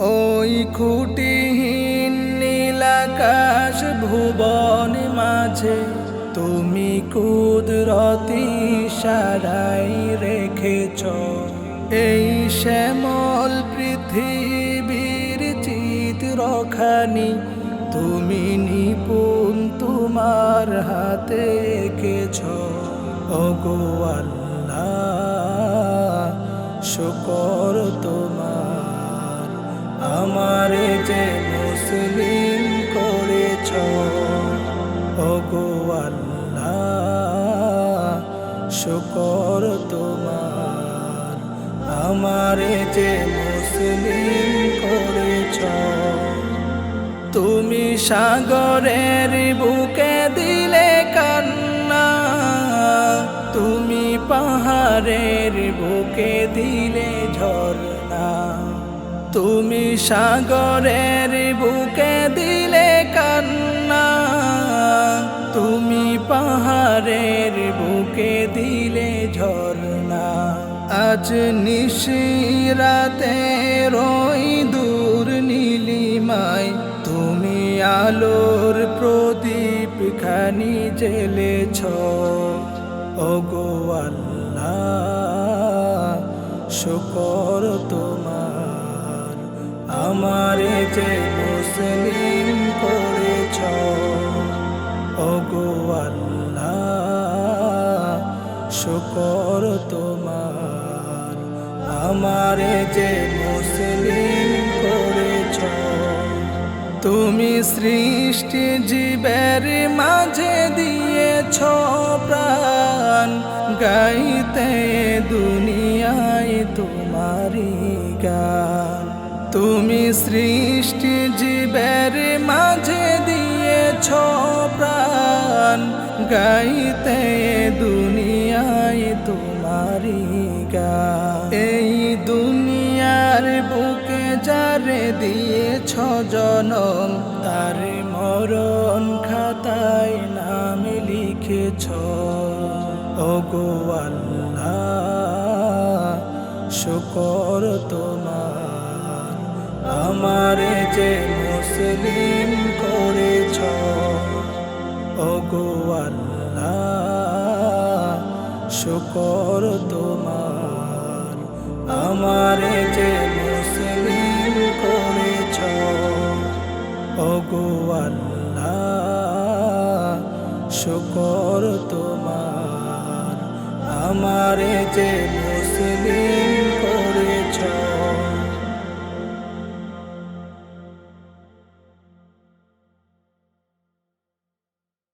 ওই খুঁটিহীন নীলাকাশ ভুবন মাঝে তুমি কুদরতি ইশারায় রেখেছ এই শ্যামল পৃথিবীর চিত্রখানি তুমি নিপুণ তোমার হাতে এঁকেছ। ওগো আল্লাহ শুকর তোমার, আমারে যে মুসলিম করেছ। ওগো আল্লাহ শুকর তোমার, আমারে যে মুসলিম করেছ। তুমি সাগরের বুকে দিলে কান্না, তুমি পাহাড়ের বুকে দিলে ঝরনা। তুমি সাগরের বুকে দিলে কান্না, তুমি পাহাড়ের বুকে দিলে ঝরনা। আজ নিশিরাতে রই দূর নীলিমায় তুমি আলোর প্রদীপ খানি জ্বেলেছ। ওগো আল্লাহ শুকর তোমার, আমারে যে মুসলিম করেছ। ওগো আল্লাহ শুকর তোমার, আমারে যে মুসলিম করেছ। তুমি সৃষ্টি জীবের মাঝে দিয়েছ প্রাণ, গাইতে দুনিয়ায় তোমারি গান। তুমি সৃষ্টি জীবের মাঝে দিয়েছ প্রাণ, গাইতে দুনিয়ায় তোমারি গান। এই দুনিয়ার বুকে যারে দিয়েছ জনম, তার মরণ খাতায় নাম লিখেছ। ওগো আল্লাহ শুকর তোমার, আমারে যে মুসলিম করেছ। ওগো আল্লাহ শুকর তোমার, আমারে যে মুসলিম করেছ। ওগো আল্লাহ শুকর তোমার, আমারে যে মুসলিম